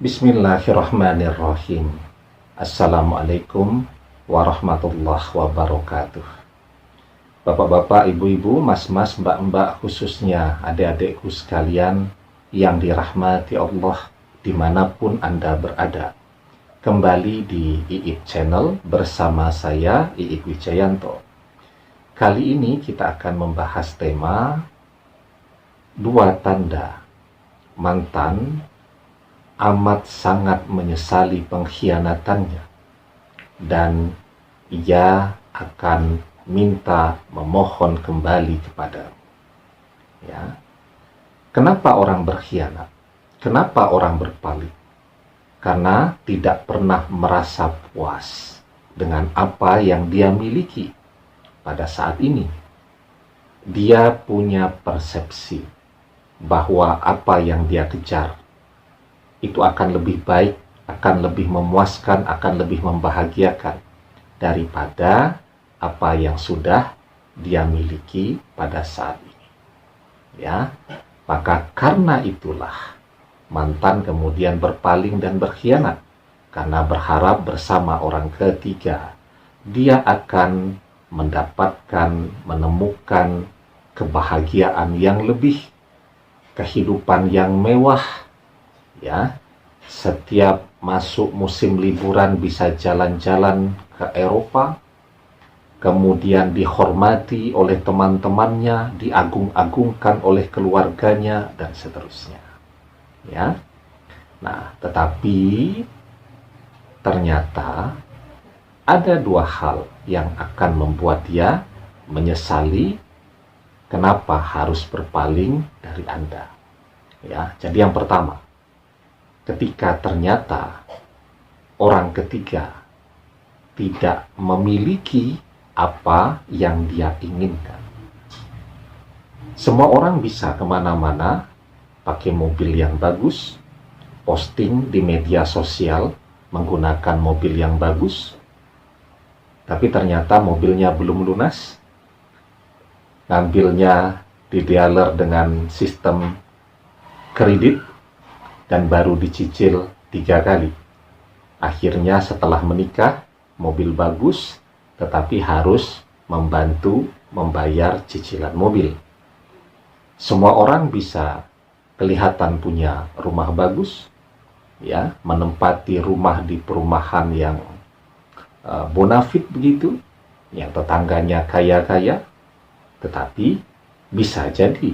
Bismillahirrahmanirrahim. Assalamualaikum warahmatullahi wabarakatuh. Bapak-bapak, ibu-ibu, mas-mas, mbak-mbak, khususnya adik-adikku sekalian yang dirahmati Allah dimanapun Anda berada. Kembali di IIP Channel bersama saya, IIP Wijayanto. Kali ini kita akan membahas tema dua tanda mantan amat sangat menyesali pengkhianatannya dan ia akan minta memohon kembali kepadamu. Ya. Kenapa orang berkhianat? Kenapa orang berpaling? Karena tidak pernah merasa puas dengan apa yang dia miliki pada saat ini. Dia punya persepsi bahwa apa yang dia kejar itu akan lebih baik, akan lebih memuaskan, akan lebih membahagiakan daripada apa yang sudah dia miliki pada saat ini. Ya, maka karena itulah mantan kemudian berpaling dan berkhianat karena berharap bersama orang ketiga dia akan mendapatkan, menemukan kebahagiaan yang lebih, kehidupan yang mewah. Ya, setiap masuk musim liburan bisa jalan-jalan ke Eropa, kemudian dihormati oleh teman-temannya, diagung-agungkan oleh keluarganya, dan seterusnya. Ya, nah, tetapi ternyata ada dua hal yang akan membuat dia menyesali kenapa harus berpaling dari Anda. Ya, jadi yang pertama, ketika ternyata orang ketiga tidak memiliki apa yang dia inginkan. Semua orang bisa kemana-mana pakai mobil yang bagus, posting di media sosial menggunakan mobil yang bagus, tapi ternyata mobilnya belum lunas, ngambilnya di dealer dengan sistem kredit, dan baru dicicil 3 kali. Akhirnya setelah menikah, mobil bagus, tetapi harus membantu membayar cicilan mobil. Semua orang bisa kelihatan punya rumah bagus, ya, menempati rumah di perumahan yang bonafit begitu, yang tetangganya kaya-kaya, tetapi bisa jadi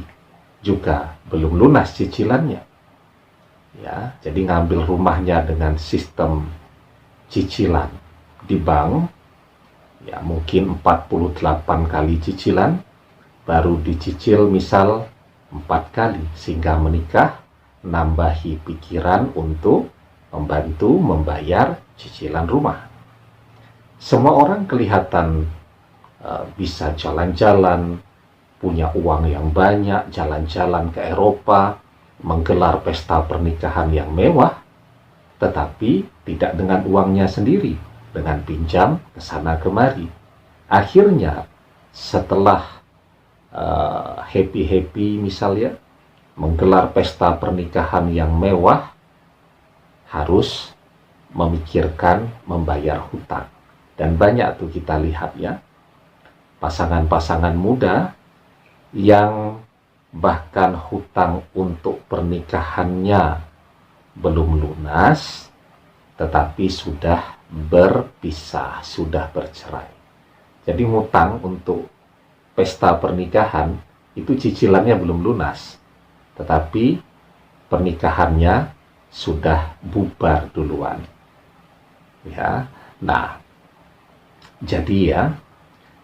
juga belum lunas cicilannya. Ya, jadi ngambil rumahnya dengan sistem cicilan di bank, ya mungkin 48 kali cicilan, baru dicicil misal 4 kali, sehingga menikah, nambahi pikiran untuk membantu membayar cicilan rumah. Semua orang kelihatan bisa jalan-jalan, punya uang yang banyak, jalan-jalan ke Eropa, menggelar pesta pernikahan yang mewah, tetapi tidak dengan uangnya sendiri, dengan pinjam ke sana kemari. Akhirnya setelah happy-happy misalnya, menggelar pesta pernikahan yang mewah, harus memikirkan membayar hutang. Dan banyak tuh kita lihat ya, pasangan-pasangan muda yang bahkan hutang untuk pernikahannya belum lunas, tetapi sudah berpisah, sudah bercerai. Jadi ngutang untuk pesta pernikahan itu cicilannya belum lunas, tetapi pernikahannya sudah bubar duluan. Ya, nah, jadi ya,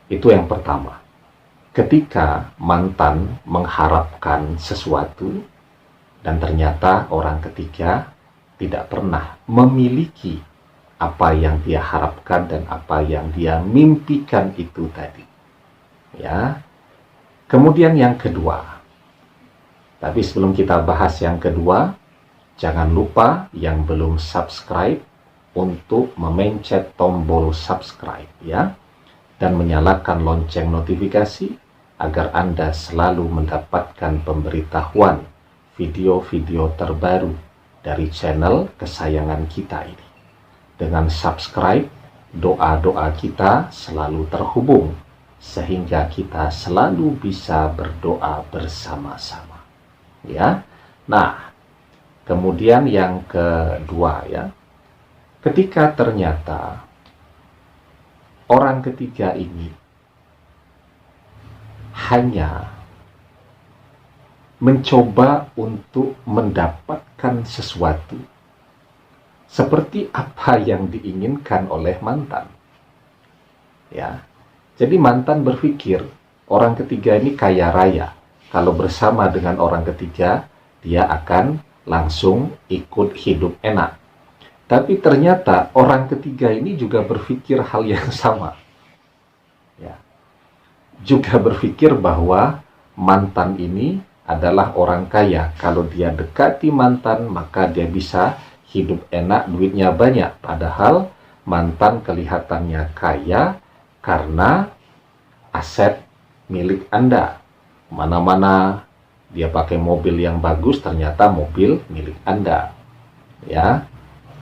itu yang pertama. Ketika mantan mengharapkan sesuatu dan ternyata orang ketiga tidak pernah memiliki apa yang dia harapkan dan apa yang dia mimpikan itu tadi. Ya. Kemudian yang kedua. Tapi sebelum kita bahas yang kedua, jangan lupa yang belum subscribe untuk memencet tombol subscribe ya, dan menyalakan lonceng notifikasi agar Anda selalu mendapatkan pemberitahuan video-video terbaru dari channel kesayangan kita ini. Dengan subscribe, doa-doa kita selalu terhubung, sehingga kita selalu bisa berdoa bersama-sama. Ya. Nah, kemudian yang kedua ya, ketika ternyata orang ketiga ini hanya mencoba untuk mendapatkan sesuatu seperti apa yang diinginkan oleh mantan. Ya. Jadi mantan berpikir orang ketiga ini kaya raya. Kalau bersama dengan orang ketiga, dia akan langsung ikut hidup enak. Tapi ternyata orang ketiga ini juga berpikir hal yang sama. Ya. Juga berpikir bahwa mantan ini adalah orang kaya. Kalau dia dekati mantan, maka dia bisa hidup enak, duitnya banyak. Padahal mantan kelihatannya kaya karena aset milik Anda. Mana-mana dia pakai mobil yang bagus, ternyata mobil milik Anda. Ya,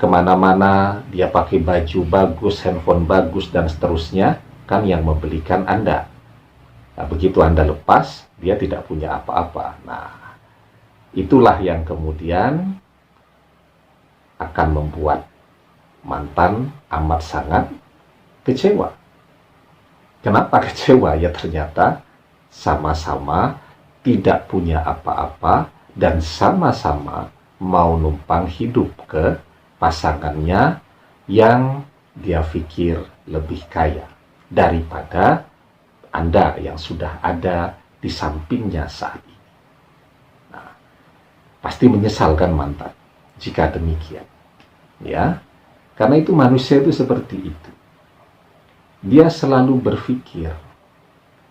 kemana-mana dia pakai baju bagus, handphone bagus, dan seterusnya, kan yang membelikan Anda. Nah, begitu Anda lepas, dia tidak punya apa-apa. Nah, itulah yang kemudian akan membuat mantan amat sangat kecewa. Kenapa kecewa? Ya ternyata sama-sama tidak punya apa-apa dan sama-sama mau numpang hidup ke pasangannya yang dia pikir lebih kaya daripada Anda yang sudah ada di sampingnya saat ini. Nah, pasti menyesalkan mantan jika demikian. Ya, karena itu manusia itu seperti itu. Dia selalu berpikir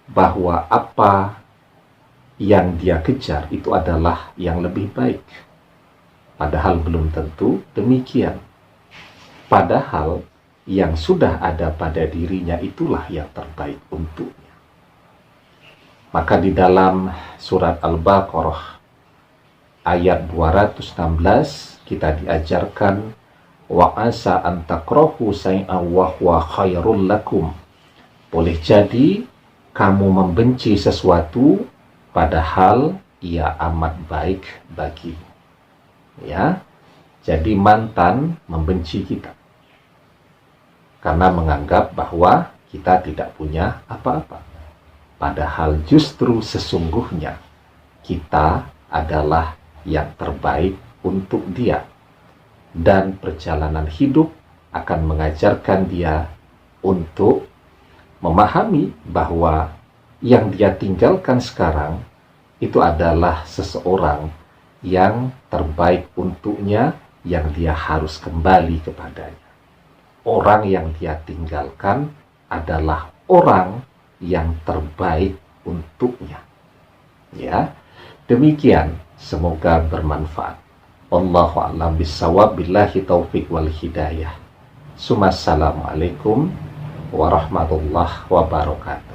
bahwa apa yang dia kejar itu adalah yang lebih baik. Padahal belum tentu demikian. Padahal yang sudah ada pada dirinya itulah yang terbaik untuknya. Maka di dalam surat Al-Baqarah ayat 216 kita diajarkan wa asa an takrahu shay'an wa huwa khairul lakum. Boleh jadi kamu membenci sesuatu padahal ia amat baik bagimu. Ya. Jadi mantan membenci kita karena menganggap bahwa kita tidak punya apa-apa. Padahal justru sesungguhnya kita adalah yang terbaik untuk dia. Dan perjalanan hidup akan mengajarkan dia untuk memahami bahwa yang dia tinggalkan sekarang itu adalah seseorang yang terbaik untuknya, yang dia harus kembali kepadanya. Orang yang dia tinggalkan adalah orang yang terbaik untuknya. Ya, demikian, semoga bermanfaat. Wallahu a'lam bishawab, billahi taufiq wal hidayah. Assalamualaikum warahmatullahi wabarakatuh.